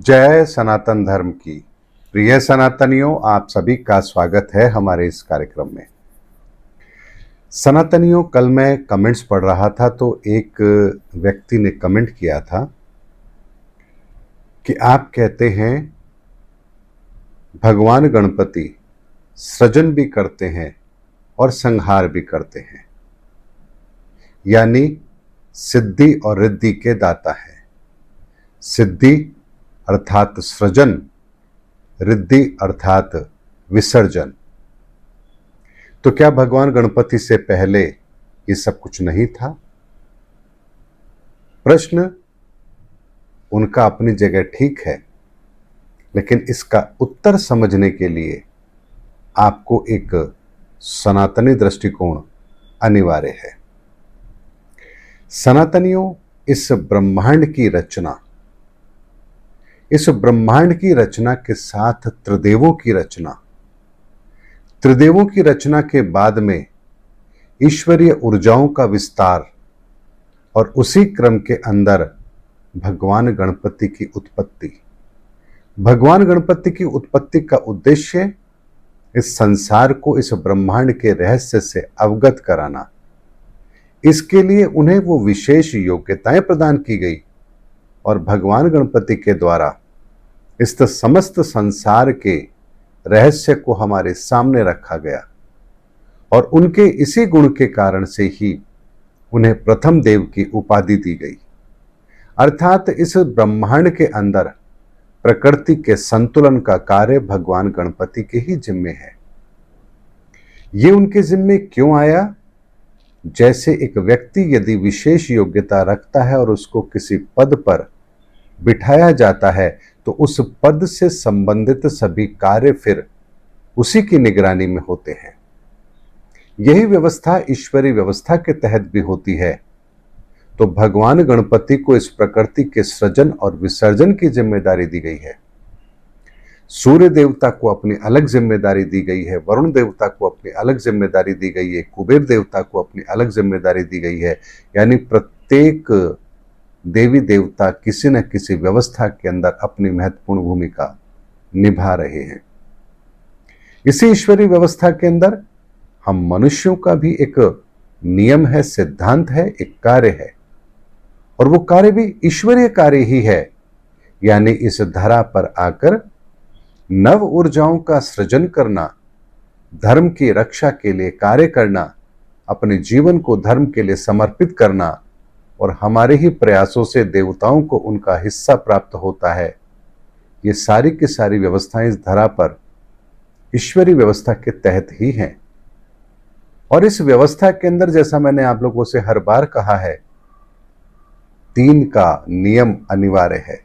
जय सनातन धर्म की। प्रिय सनातनियों, आप सभी का स्वागत है हमारे इस कार्यक्रम में। सनातनियों, कल मैं कमेंट्स पढ़ रहा था तो एक व्यक्ति ने कमेंट किया था कि आप कहते हैं भगवान गणपति सृजन भी करते हैं और संहार भी करते हैं, यानी सिद्धि और रिद्धि के दाता है। सिद्धि अर्थात सृजन, रिद्धि अर्थात विसर्जन। तो क्या भगवान गणपति से पहले ये सब कुछ नहीं था? प्रश्न उनका अपनी जगह ठीक है, लेकिन इसका उत्तर समझने के लिए आपको एक सनातनी दृष्टिकोण अनिवार्य है। सनातनियों, इस ब्रह्मांड की रचना के साथ त्रिदेवों की रचना के बाद में ईश्वरीय ऊर्जाओं का विस्तार और उसी क्रम के अंदर भगवान गणपति की उत्पत्ति का उद्देश्य इस संसार को, इस ब्रह्मांड के रहस्य से अवगत कराना। इसके लिए उन्हें वो विशेष योग्यताएं प्रदान की गई और भगवान गणपति के द्वारा इस समस्त संसार के रहस्य को हमारे सामने रखा गया और उनके इसी गुण के कारण से ही उन्हें प्रथम देव की उपाधि दी गई। अर्थात इस ब्रह्मांड के अंदर प्रकृति के संतुलन का कार्य भगवान गणपति के ही जिम्मे है। ये उनके जिम्मे क्यों आया? जैसे एक व्यक्ति यदि विशेष योग्यता रखता है और उसको किसी पद पर बिठाया जाता है तो उस पद से संबंधित सभी कार्य फिर उसी की निगरानी में होते हैं। यही व्यवस्था ईश्वरीय व्यवस्था के तहत भी होती है। तो भगवान गणपति को इस प्रकृति के सृजन और विसर्जन की जिम्मेदारी दी गई है। सूर्य देवता को अपनी अलग जिम्मेदारी दी गई है, वरुण देवता को अपनी अलग जिम्मेदारी दी गई है, कुबेर देवता को अपनी अलग जिम्मेदारी दी गई है। यानी प्रत्येक देवी देवता किसी न किसी व्यवस्था के अंदर अपनी महत्वपूर्ण भूमिका निभा रहे हैं। इसी ईश्वरीय व्यवस्था के अंदर हम मनुष्यों का भी एक नियम है, सिद्धांत है, एक कार्य है, और वो कार्य भी ईश्वरीय कार्य ही है। यानी इस धरा पर आकर नव ऊर्जाओं का सृजन करना, धर्म की रक्षा के लिए कार्य करना, अपने जीवन को धर्म के लिए समर्पित करना, और हमारे ही प्रयासों से देवताओं को उनका हिस्सा प्राप्त होता है। ये सारी की सारी व्यवस्थाएं इस धरा पर ईश्वरीय व्यवस्था के तहत ही हैं। और इस व्यवस्था के अंदर, जैसा मैंने आप लोगों से हर बार कहा है, 3 का नियम अनिवार्य है।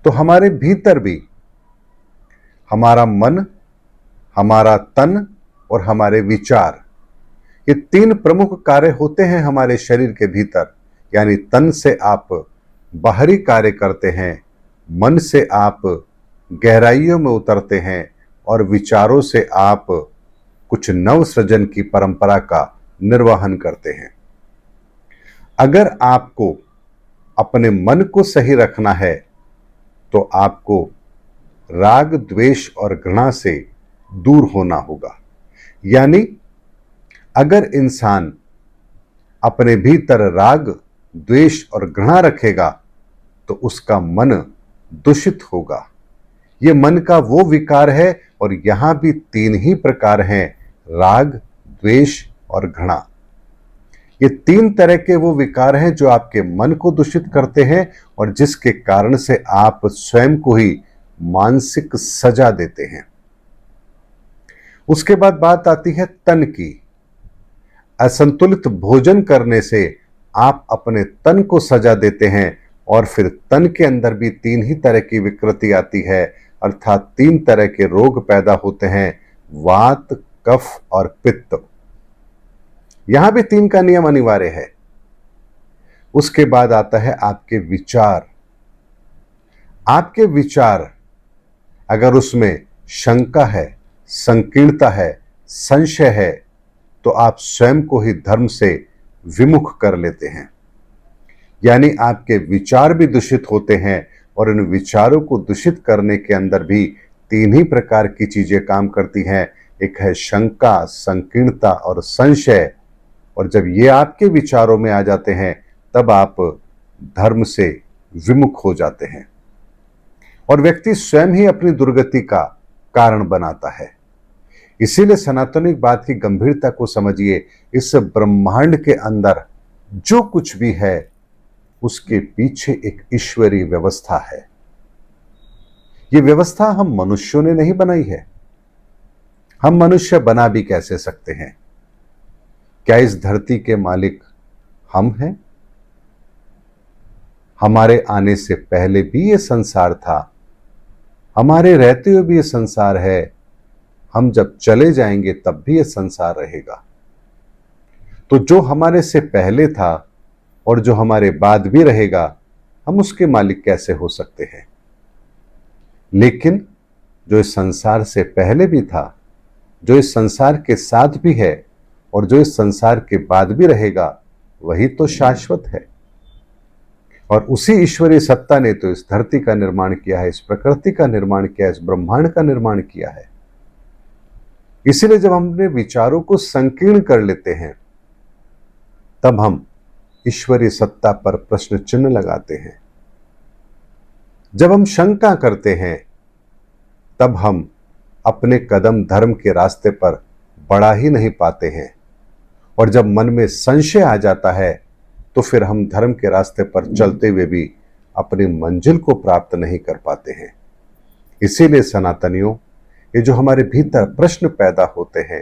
तो हमारे भीतर भी हमारा मन, हमारा तन और हमारे विचार, ये 3 प्रमुख कार्य होते हैं हमारे शरीर के भीतर। यानी तन से आप बाहरी कार्य करते हैं, मन से आप गहराइयों में उतरते हैं, और विचारों से आप कुछ नव सृजन की परंपरा का निर्वहन करते हैं। अगर आपको अपने मन को सही रखना है तो आपको राग, द्वेष और घृणा से दूर होना होगा। यानी अगर इंसान अपने भीतर राग, द्वेष और घृणा रखेगा तो उसका मन दूषित होगा। ये मन का वो विकार है, और यहां भी 3 ही प्रकार हैं, राग, द्वेष और घृणा। ये 3 तरह के वो विकार हैं जो आपके मन को दूषित करते हैं और जिसके कारण से आप स्वयं को ही मानसिक सजा देते हैं। उसके बाद बात आती है तन की। असंतुलित भोजन करने से आप अपने तन को सजा देते हैं, और फिर तन के अंदर भी 3 ही तरह की विकृति आती है, अर्थात 3 तरह के रोग पैदा होते हैं, वात, कफ और पित्त। यहां भी 3 का नियम अनिवार्य है। उसके बाद आता है आपके विचार। आपके विचार अगर उसमें शंका है, संकीर्णता है, संशय है, तो आप स्वयं को ही धर्म से विमुख कर लेते हैं। यानी आपके विचार भी दूषित होते हैं और इन विचारों को दूषित करने के अंदर भी तीन ही प्रकार की चीजें काम करती हैं। एक है शंका, संकीर्णता और संशय। और जब ये आपके विचारों में आ जाते हैं तब आप धर्म से विमुख हो जाते हैं और व्यक्ति स्वयं ही अपनी दुर्गति का कारण बनाता है। इसीलिए सनातनी बात की गंभीरता को समझिए। इस ब्रह्मांड के अंदर जो कुछ भी है उसके पीछे एक ईश्वरीय व्यवस्था है। यह व्यवस्था हम मनुष्यों ने नहीं बनाई है। हम मनुष्य बना भी कैसे सकते हैं? क्या इस धरती के मालिक हम हैं? हमारे आने से पहले भी यह संसार था, हमारे रहते हुए भी यह संसार है, हम जब चले जाएंगे तब भी यह संसार रहेगा। तो जो हमारे से पहले था और जो हमारे बाद भी रहेगा, हम उसके मालिक कैसे हो सकते हैं? लेकिन जो इस संसार से पहले भी था, जो इस संसार के साथ भी है और जो इस संसार के बाद भी रहेगा, वही तो शाश्वत है। और उसी ईश्वरीय सत्ता ने तो इस धरती का निर्माण किया है, इस प्रकृति का निर्माण किया है, इस ब्रह्मांड का निर्माण किया है। इसीलिए जब हम अपने विचारों को संकीर्ण कर लेते हैं तब हम ईश्वरीय सत्ता पर प्रश्न चिन्ह लगाते हैं। जब हम शंका करते हैं तब हम अपने कदम धर्म के रास्ते पर बढ़ा ही नहीं पाते हैं। और जब मन में संशय आ जाता है तो फिर हम धर्म के रास्ते पर चलते हुए भी अपनी मंजिल को प्राप्त नहीं कर पाते हैं। इसीलिए सनातनियों, ये जो हमारे भीतर प्रश्न पैदा होते हैं,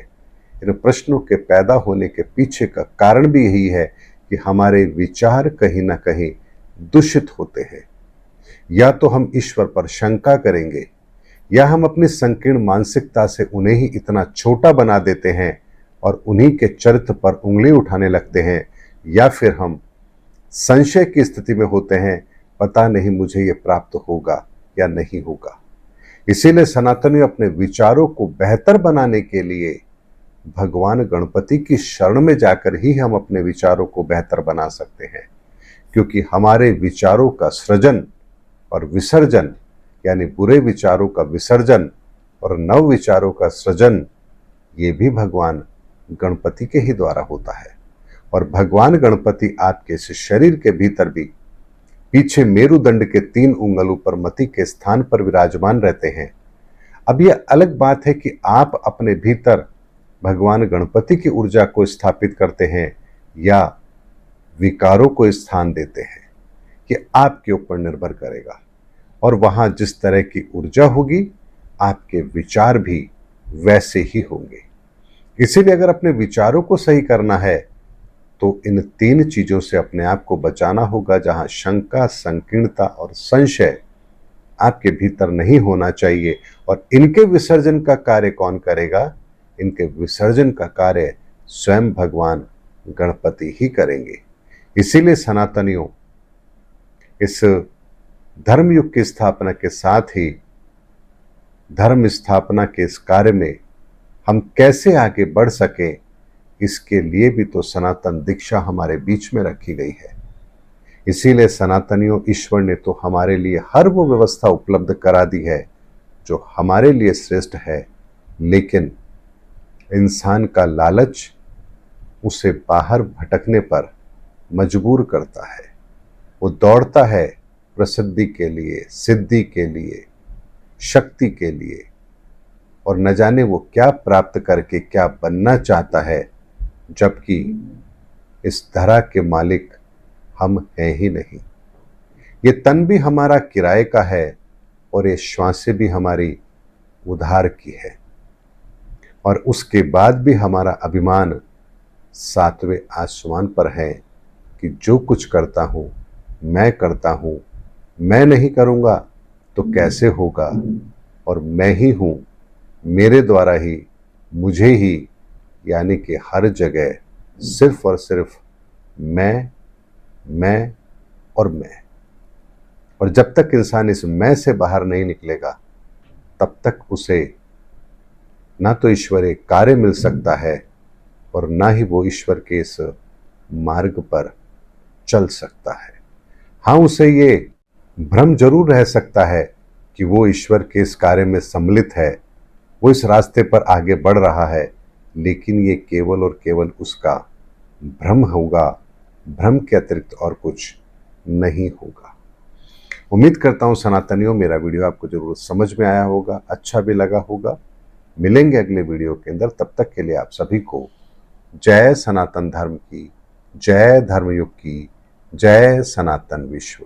इन प्रश्नों के पैदा होने के पीछे का कारण भी यही है कि हमारे विचार कहीं ना कहीं दूषित होते हैं। या तो हम ईश्वर पर शंका करेंगे, या हम अपनी संकीर्ण मानसिकता से उन्हें ही इतना छोटा बना देते हैं और उन्हीं के चरित्र पर उंगली उठाने लगते हैं, या फिर हम संशय की स्थिति में होते हैं, पता नहीं मुझे ये प्राप्त होगा या नहीं होगा। इसीलिए सनातनी अपने विचारों को बेहतर बनाने के लिए भगवान गणपति की शरण में जाकर ही हम अपने विचारों को बेहतर बना सकते हैं। क्योंकि हमारे विचारों का सृजन और विसर्जन, यानी बुरे विचारों का विसर्जन और नव विचारों का सृजन, ये भी भगवान गणपति के ही द्वारा होता है। और भगवान गणपति आपके इस शरीर के भीतर भी पीछे मेरुदंड के 3 उंगलों पर मति के स्थान पर विराजमान रहते हैं। अब यह अलग बात है कि आप अपने भीतर भगवान गणपति की ऊर्जा को स्थापित करते हैं या विकारों को स्थान देते हैं, ये आपके ऊपर निर्भर करेगा। और वहां जिस तरह की ऊर्जा होगी, आपके विचार भी वैसे ही होंगे। इसीलिए अगर अपने विचारों को सही करना है तो इन 3 चीजों से अपने आप को बचाना होगा। जहां शंका, संकीर्णता और संशय आपके भीतर नहीं होना चाहिए। और इनके विसर्जन का कार्य कौन करेगा? इनके विसर्जन का कार्य स्वयं भगवान गणपति ही करेंगे। इसीलिए सनातनियों, इस धर्मयुग की स्थापना के साथ ही धर्म स्थापना के इस कार्य में हम कैसे आगे बढ़ सकें, इसके लिए भी तो सनातन दीक्षा हमारे बीच में रखी गई है। इसीलिए सनातनियों, ईश्वर ने तो हमारे लिए हर वो व्यवस्था उपलब्ध करा दी है जो हमारे लिए श्रेष्ठ है। लेकिन इंसान का लालच उसे बाहर भटकने पर मजबूर करता है। वो दौड़ता है प्रसिद्धि के लिए, सिद्धि के लिए, शक्ति के लिए, और न जाने वो क्या प्राप्त करके क्या बनना चाहता है, जबकि इस धरा के मालिक हम हैं ही नहीं। ये तन भी हमारा किराए का है और ये श्वासें भी हमारी उधार की है। और उसके बाद भी हमारा अभिमान 7वें आसमान पर है कि जो कुछ करता हूँ मैं करता हूँ, मैं नहीं करूँगा तो कैसे होगा, और मैं ही हूँ, मेरे द्वारा ही, मुझे ही, यानी कि हर जगह सिर्फ और सिर्फ मैं और मैं। और जब तक इंसान इस मैं से बाहर नहीं निकलेगा तब तक उसे ना तो ईश्वरीय कार्य मिल सकता है और ना ही वो ईश्वर के इस मार्ग पर चल सकता है। हाँ, उसे ये भ्रम जरूर रह सकता है कि वो ईश्वर के इस कार्य में सम्मिलित है, वो इस रास्ते पर आगे बढ़ रहा है, लेकिन ये केवल और केवल उसका भ्रम होगा, भ्रम के अतिरिक्त और कुछ नहीं होगा। उम्मीद करता हूं सनातनियों मेरा वीडियो आपको जरूर समझ में आया होगा, अच्छा भी लगा होगा। मिलेंगे अगले वीडियो के अंदर, तब तक के लिए आप सभी को जय सनातन धर्म की, जय धर्मयुग की, जय सनातन विश्व।